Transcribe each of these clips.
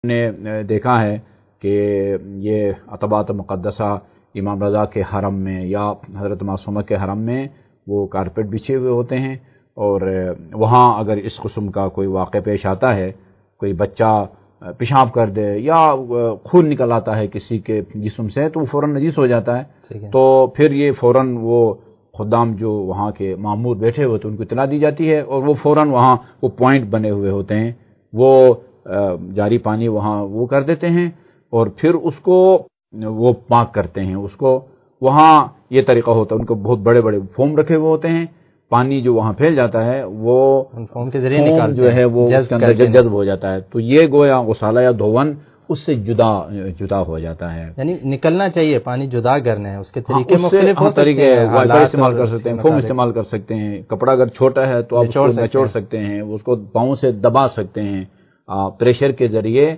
نے دیکھا ہے کہ یہ عتبات مقدسہ امام رضا کے حرم میں یا حضرت معصومہ کے حرم میں وہ کارپیٹ بچھے ہوئے ہوتے ہیں، اور وہاں اگر اس قسم کا کوئی واقعہ پیش آتا ہے، کوئی بچہ پیشاب کر دے یا خون نکل آتا ہے کسی کے جسم سے، تو وہ فوراً نجس ہو جاتا ہے۔ تو پھر یہ فوراً وہ خدام جو وہاں کے مامور بیٹھے ہوتے ہیں ان کو اطلاع دی جاتی ہے، اور وہ فوراً وہاں وہ پوائنٹ بنے ہوئے ہوتے ہیں، وہ جاری پانی وہاں وہ کر دیتے ہیں، اور پھر اس کو وہ پاک کرتے ہیں اس کو۔ وہاں یہ طریقہ ہوتا ہے، ان کو بہت بڑے بڑے فوم رکھے ہوئے ہوتے ہیں، پانی جو وہاں پھیل جاتا ہے وہ فوم کے ذریعے نکالتے جو ہے وہ اس کے اندر جذب ہو جاتا ہے، تو یہ گویا غسالہ یا دھون اس سے جدا ہو جاتا ہے۔ یعنی نکلنا چاہیے، پانی جدا کرنا ہے، اس کے طریقے مختلف ہو طریقے سکتے ہیں، وائی فائی استعمال کر سکتے ہیں، فوم استعمال کر سکتے ہیں، کپڑا اگر چھوٹا ہے تو آپ اس کو نچوڑ سکتے ہیں، اس کو پاؤں سے دبا سکتے ہیں، پریشر کے ذریعے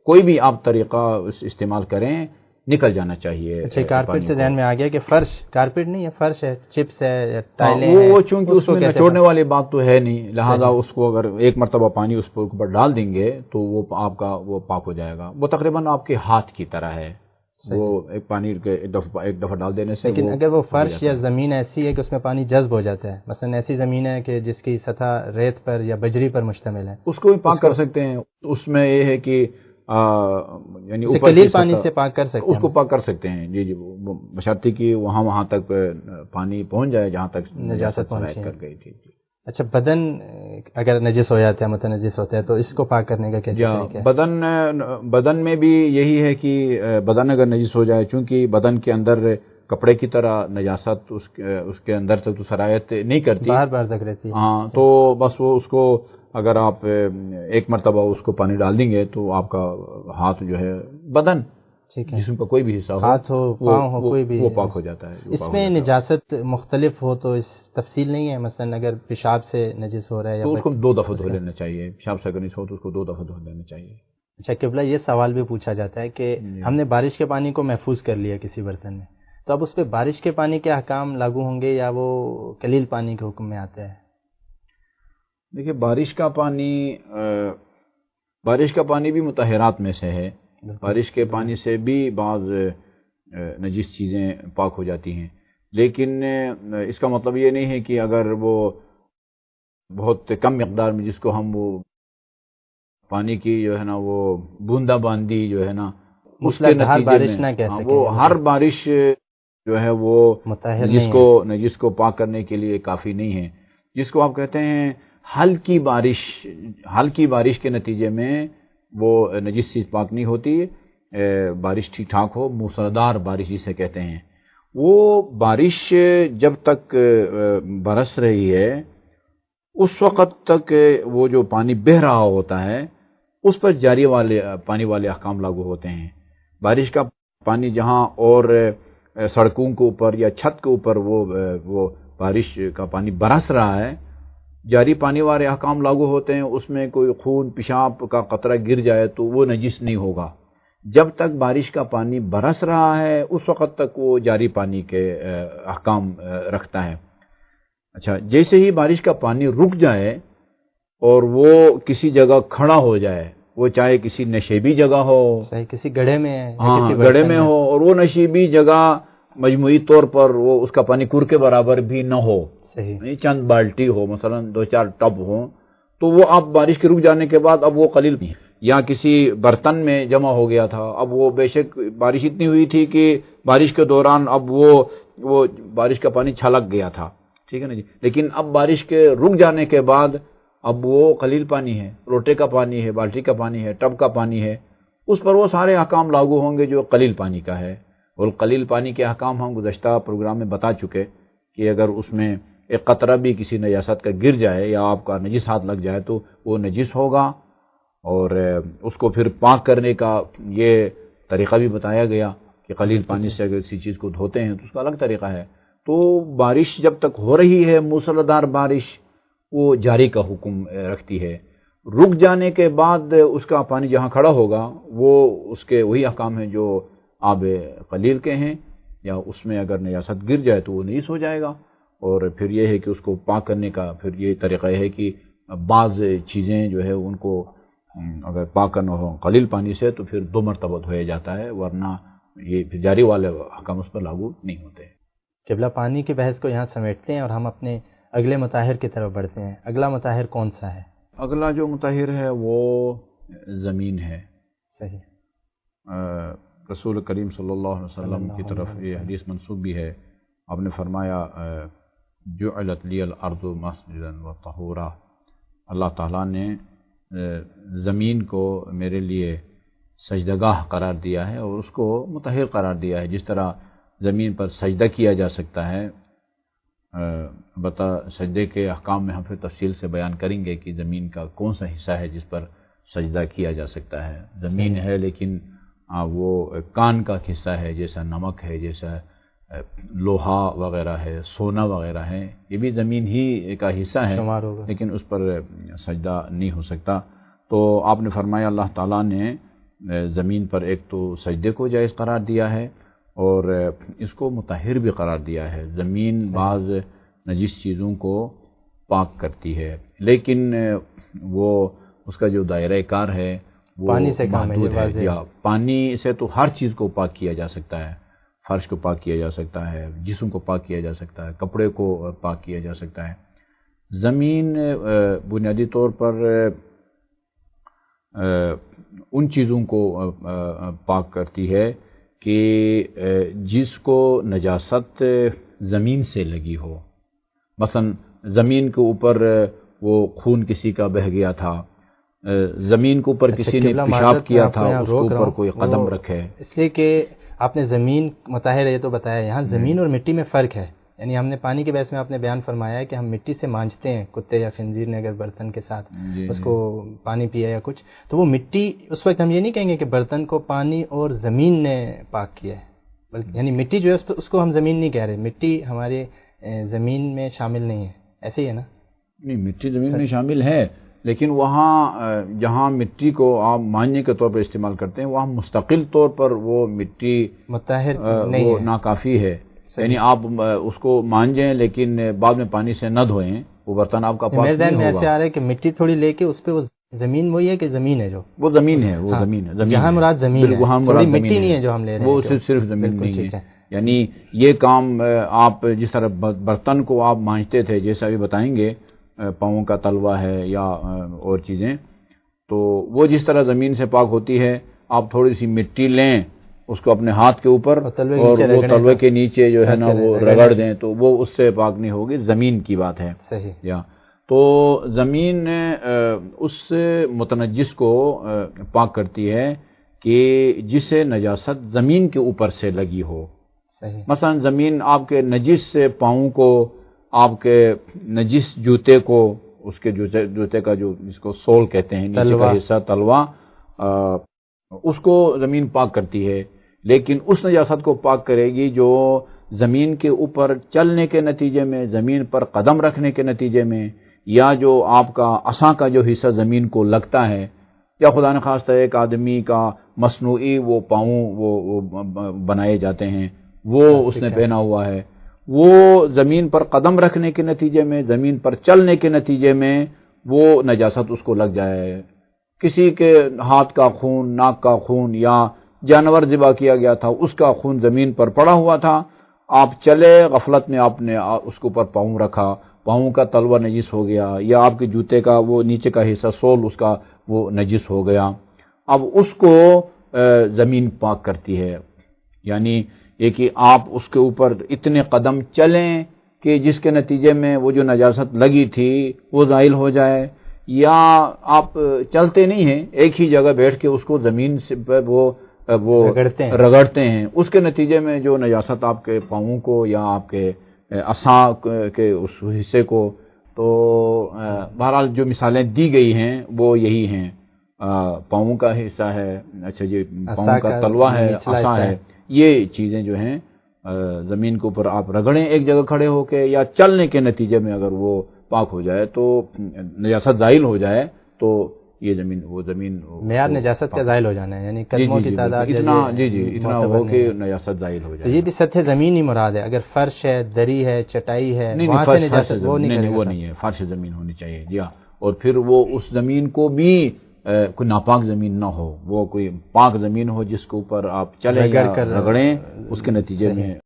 کوئی بھی آپ طریقہ استعمال کریں، نکل جانا چاہیے۔ اچھا، کارپیٹ سے ذہن میں آ گیا کہ فرش کارپیٹ نہیں ہے، فرش ہے، چپس ہے یا ٹائلیں ہیں، وہ چونکہ اس میں نچوڑنے والی بات تو ہے نہیں، لہذا اس کو اگر ایک مرتبہ پانی اس پر اوپر ڈال دیں گے تو وہ آپ کا وہ پاک ہو جائے گا۔ وہ تقریباً آپ کے ہاتھ کی طرح ہے، وہ ایک پانی کے ایک دفعہ ڈال دینے سے۔ لیکن اگر وہ فرش یا زمین ایسی ہے کہ اس میں پانی جذب ہو جاتا ہے، مثلا ایسی زمین ہے کہ جس کی سطح ریت پر یا بجری پر مشتمل ہے، اس کو بھی پاک کر سکتے ہیں۔ اس میں یہ ہے کہ یعنی اوپر قلیل پانی سے پاک کر سکتے ہیں، اس کو پاک کر سکتے ہیں، جی بشرطیکہ کہ وہاں تک پانی پہنچ جائے جہاں تک نجاست سرایت کر گئی تھی۔ اچھا، بدن اگر نجس ہو جاتا ہے، متنجس ہوتا ہے، تو اس کو پاک کرنے کا کیا طریقہ ہے؟ بدن میں بھی یہی ہے کہ بدن اگر نجس ہو جائے، چونکہ بدن کے اندر کپڑے کی طرح نجاست اس کے اندر تک تو سرایت نہیں کرتی، بار تک رہتی ہے، ہاں، تو بس وہ اس کو اگر آپ ایک مرتبہ اس کو پانی ڈال دیں گے تو آپ کا ہاتھ جو ہے، بدن جسم کا کوئی بھی حصہ ہو، ہاتھ ہو، پاؤں ہو، کوئی بھی، وہ پاک ہو جاتا ہے۔ اس میں نجاست مختلف ہو تو اس تفصیل نہیں ہے، مثلا اگر پیشاب سے نجس ہو رہا ہے تو اس کو 2 دفعہ دھو لینا چاہیے، پیشاب سے اگر نجس ہو تو اس کو 2 دفعہ دھو لینا چاہیے۔ اچھا قبلہ، یہ سوال بھی پوچھا جاتا ہے کہ ہم نے بارش کے پانی کو محفوظ کر لیا کسی برتن میں، تو اب اس پہ بارش کے پانی کے احکام لاگو ہوں گے یا وہ قلیل پانی کے حکم میں آتا ہے؟ دیکھیے، بارش کا پانی بھی مطہرات میں سے ہے، بارش کے پانی سے بھی بعض نجس چیزیں پاک ہو جاتی ہیں، لیکن اس کا مطلب یہ نہیں ہے کہ اگر وہ بہت کم مقدار میں، جس کو ہم وہ پانی کی جو ہے نا وہ بوندا باندی جو ہے نا اس کے نتیجے میں وہ ہر بارش جو ہے وہ نجس کو پاک کرنے کے لیے کافی نہیں ہے، جس کو آپ کہتے ہیں ہلکی بارش کے نتیجے میں وہ نجس چیز پاک نہیں ہوتی، بارش ٹھیک ٹھاک ہو، موسلادھار بارش جسے کہتے ہیں، وہ بارش جب تک برس رہی ہے اس وقت تک وہ جو پانی بہہ رہا ہوتا ہے اس پر جاری پانی والے احکام لاگو ہوتے ہیں۔ بارش کا پانی جہاں اور سڑکوں کے اوپر یا چھت کے اوپر وہ بارش کا پانی برس رہا ہے، جاری پانی والے احکام لاگو ہوتے ہیں، اس میں کوئی خون پیشاب کا قطرہ گر جائے تو وہ نجس نہیں ہوگا، جب تک بارش کا پانی برس رہا ہے اس وقت تک وہ جاری پانی کے احکام رکھتا ہے۔ اچھا، جیسے ہی بارش کا پانی رک جائے اور وہ کسی جگہ کھڑا ہو جائے، وہ چاہے کسی نشیبی جگہ ہو، کسی گڑھے میں، گڑھے میں ہو، اور وہ نشیبی جگہ مجموعی طور پر وہ اس کا پانی کور کے برابر بھی نہ ہو، چند بالٹی ہو، مثلا 2-4 ٹب ہوں، تو وہ اب بارش کے رک جانے کے بعد اب وہ قلیل نہیں، یا کسی برتن میں جمع ہو گیا تھا، اب وہ بے شک بارش اتنی ہوئی تھی کہ بارش کے دوران اب وہ بارش کا پانی چھلک گیا تھا، ٹھیک ہے نا جی، لیکن اب بارش کے رک جانے کے بعد اب وہ قلیل پانی ہے، لوٹے کا پانی ہے، بالٹی کا پانی ہے، ٹب کا پانی ہے، اس پر وہ سارے احکام لاگو ہوں گے جو قلیل پانی کا ہے۔ اور قلیل پانی کے احکام ہم گزشتہ پروگرام میں بتا چکے کہ اگر اس میں ایک قطرہ بھی کسی نجاست کا گر جائے یا آپ کا نجس ہاتھ لگ جائے تو وہ نجس ہوگا، اور اس کو پھر پاک کرنے کا یہ طریقہ بھی بتایا گیا کہ قلیل پانی سے اگر کسی چیز کو دھوتے ہیں تو اس کا الگ طریقہ ہے۔ تو بارش جب تک ہو رہی ہے، موسلادھار بارش، وہ جاری کا حکم رکھتی ہے، رک جانے کے بعد اس کا پانی جہاں کھڑا ہوگا وہ اس کے وہی احکام ہیں جو آب قلیل کے ہیں، یا اس میں اگر نجاست گر جائے تو وہ نجس ہو جائے گا، اور پھر یہ ہے کہ اس کو پاک کرنے کا پھر یہ طریقہ ہے کہ بعض چیزیں جو ہے ان کو اگر پاک کرنا ہو قلیل پانی سے تو پھر 2 مرتبہ دھویا جاتا ہے، ورنہ یہ پھر جاری والے حکام اس پر لاگو نہیں ہوتے۔ قبلہ پانی کی بحث کو یہاں سمیٹتے ہیں اور ہم اپنے اگلے مطہر کی طرف بڑھتے ہیں۔ اگلا مطہر کون سا ہے؟ اگلا جو مطہر ہے وہ زمین ہے۔ صحیح۔ رسول کریم صلی اللہ علیہ وسلم کی طرف یہ حدیث منسوب بھی ہے، آپ نے فرمایا جعلت لی الارض مسجدا وطہورا، اللہ تعالیٰ نے زمین کو میرے لیے سجدگاہ قرار دیا ہے اور اس کو مطہر قرار دیا ہے۔ جس طرح زمین پر سجدہ کیا جا سکتا ہے، البتہ سجدے کے احکام میں ہم پھر تفصیل سے بیان کریں گے کہ زمین کا کون سا حصہ ہے جس پر سجدہ کیا جا سکتا ہے۔ زمین ہے لیکن وہ کان کا حصہ ہے، جیسا نمک ہے، جیسا لوہا وغیرہ ہے، سونا وغیرہ ہے، یہ بھی زمین ہی کا حصہ ہے لیکن اس پر سجدہ نہیں ہو سکتا۔ تو آپ نے فرمایا اللہ تعالیٰ نے زمین پر ایک تو سجدے کو جائز قرار دیا ہے اور اس کو مطہر بھی قرار دیا ہے۔ زمین بعض نجس چیزوں کو پاک کرتی ہے لیکن وہ اس کا جو دائرہ کار ہے وہ پانی سے محدود ہے، یا پانی سے تو ہر چیز کو پاک کیا جا سکتا ہے، فرش کو پاک کیا جا سکتا ہے، جسم کو پاک کیا جا سکتا ہے، کپڑے کو پاک کیا جا سکتا ہے۔ زمین بنیادی طور پر ان چیزوں کو پاک کرتی ہے کہ جس کو نجاست زمین سے لگی ہو، مثلا زمین کے اوپر وہ خون کسی کا بہہ گیا تھا، زمین کے اوپر کسی نے پیشاب کیا تھا، اس کے اوپر کوئی قدم رکھے، اس لیے کہ آپ نے زمین مطہر ہے یہ تو بتایا، یہاں زمین اور مٹی میں فرق ہے۔ یعنی ہم نے پانی کے بحث میں آپ نے بیان فرمایا ہے کہ ہم مٹی سے مانجتے ہیں، کتے یا خنزیر نے اگر برتن کے ساتھ اس کو پانی پیا یا کچھ، تو وہ مٹی اس وقت ہم یہ نہیں کہیں گے کہ برتن کو پانی اور زمین نے پاک کیا ہے، بلکہ یعنی مٹی جو ہے اس کو ہم زمین نہیں کہہ رہے، مٹی ہمارے زمین میں شامل نہیں ہے، ایسے ہی ہے نا؟ نہیں، مٹی زمین میں شامل ہے لیکن وہاں جہاں مٹی کو آپ مانجنے کے طور پر استعمال کرتے ہیں وہاں مستقل طور پر وہ مٹی مطہر وہ ناکافی ہے۔ یعنی آپ اس کو مانجیں لیکن بعد میں پانی سے نہ دھوئیں، وہ برتن آپ کا پاک نہیں ہوگا۔ میرے ذہن میں ایسے آ رہا ہے کہ مٹی تھوڑی لے کے اس پہ وہ زمین وہی ہے کہ زمین ہے، جو وہ زمین ہے، وہ زمین ہے، جہاں مراد زمین ہے، تھوڑی مٹی نہیں ہے جو ہم لے رہے ہیں، وہ صرف زمین نہیں ہے۔ یعنی یہ کام آپ جس طرح برتن کو آپ مانجتے تھے، جیسا بھی بتائیں گے، پاؤں کا تلوا ہے یا اور چیزیں، تو وہ جس طرح زمین سے پاک ہوتی ہے، آپ تھوڑی سی مٹی لیں اس کو اپنے ہاتھ کے اوپر اور وہ تلوے کے نیچے جو ہے نا وہ رگڑ دیں تو وہ اس سے پاک نہیں ہوگی، زمین کی بات ہے۔ صحیح۔ یا تو زمین اس متنجس کو پاک کرتی ہے کہ جسے نجاست زمین کے اوپر سے لگی ہو۔ صحیح۔ مثلا زمین آپ کے نجس پاؤں کو، آپ کے نجس جوتے کو، اس کے جوتے کا جو جس کو سول کہتے ہیں، نیچے کا حصہ تلوا، اس کو زمین پاک کرتی ہے، لیکن اس نجاست کو پاک کرے گی جو زمین کے اوپر چلنے کے نتیجے میں، زمین پر قدم رکھنے کے نتیجے میں، یا جو آپ کا عصا کا جو حصہ زمین کو لگتا ہے، یا خدا نخواستہ ایک آدمی کا مصنوعی وہ پاؤں وہ بنائے جاتے ہیں، وہ اس نے پہنا ہوا ہے، وہ زمین پر قدم رکھنے کے نتیجے میں، زمین پر چلنے کے نتیجے میں وہ نجاست اس کو لگ جائے۔ کسی کے ہاتھ کا خون، ناک کا خون، یا جانور ذبح کیا گیا تھا اس کا خون زمین پر پڑا ہوا تھا، آپ چلے غفلت میں، آپ نے اس کے اوپر پاؤں رکھا، پاؤں کا تلوا نجس ہو گیا، یا آپ کے جوتے کا وہ نیچے کا حصہ سول اس کا وہ نجس ہو گیا، اب اس کو زمین پاک کرتی ہے۔ یعنی یہ کہ آپ اس کے اوپر اتنے قدم چلیں کہ جس کے نتیجے میں وہ جو نجاست لگی تھی وہ زائل ہو جائے، یا آپ چلتے نہیں ہیں، ایک ہی جگہ بیٹھ کے اس کو زمین سے وہ رگڑتے ہیں، اس کے نتیجے میں جو نجاست آپ کے پاؤں کو یا آپ کے عصا کے اس حصے کو، تو بہرحال جو مثالیں دی گئی ہیں وہ یہی ہیں، پاؤں کا حصہ ہے، اچھا جی پاؤں کا تلوا ہے، عصا ہے، یہ چیزیں جو ہیں زمین کے اوپر آپ رگڑیں ایک جگہ کھڑے ہو کے، یا چلنے کے نتیجے میں اگر وہ پاک ہو جائے تو نجاست زائل ہو جائے تو یہ زمین معیار نجاست کا زائل ہو جانا ہے، یعنی قدموں کی تعداد اتنا ہو کہ نجاست زائل ہو جائے۔ تو یہ بھی سطح زمین ہی مراد ہے، اگر فرش ہے، دری ہے، چٹائی ہے، وہاں سے نجاست وہ نہیں ہے، فرش زمین ہونی چاہیے، جی ہاں، اور پھر وہ اس زمین کو بھی کوئی ناپاک زمین نہ ہو، وہ کوئی پاک زمین ہو جس کے اوپر آپ چلیں یا رگڑیں، اس کے نتیجے میں